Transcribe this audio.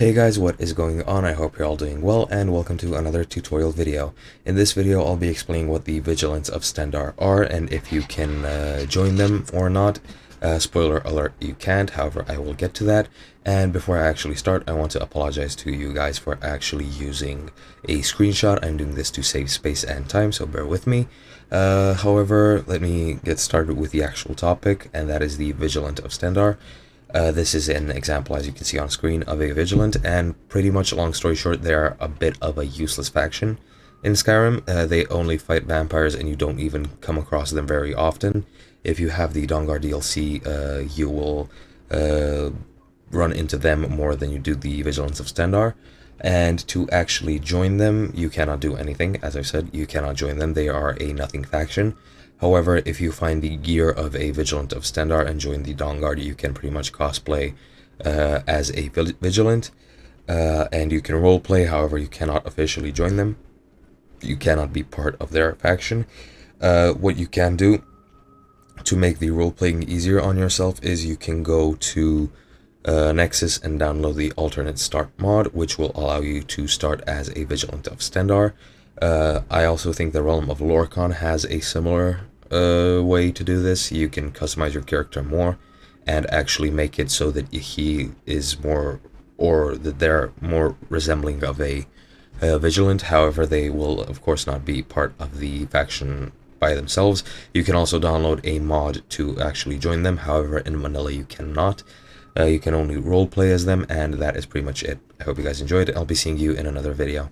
Hey guys, what is going on? I hope you're all doing well, and welcome to another tutorial video. In this video, I'll be explaining what the Vigilants of Stendarr are, and if you can join them or not. Spoiler alert, you can't, however, I will get to that. And before I actually start, I want to apologize to you guys for actually using a screenshot. I'm doing this to save space and time, so bear with me. However, let me get started with the actual topic, and that is the Vigilant of Stendarr. This is an example, as you can see on screen, of a Vigilant, and pretty much, long story short, they are a bit of a useless faction in Skyrim. They only fight vampires, and you don't even come across them very often. If you have the Dawnguard DLC, you will run into them more than you do the Vigilants of Stendarr. And to actually join them, you cannot do anything. As I said, you cannot join them. They are a nothing faction. However, if you find the gear of a Vigilant of Stendarr and join the Dawnguard, you can pretty much cosplay as a Vigilant, and you can roleplay. However, you cannot officially join them. You cannot be part of their faction. What you can do to make the roleplaying easier on yourself is you can go to Nexus and download the alternate start mod, which will allow you to start as a Vigilant of Stendarr. I also think the Realm of Lorkhan has a similar way to do this. You can customize your character more and actually make it so that he is more, or that they're more resembling of a Vigilant. However, they will of course not be part of the faction by themselves. You can also download a mod to actually join them. However, in Manila you cannot. You can only roleplay as them, and that is pretty much it. I hope you guys enjoyed. I'll be seeing you in another video.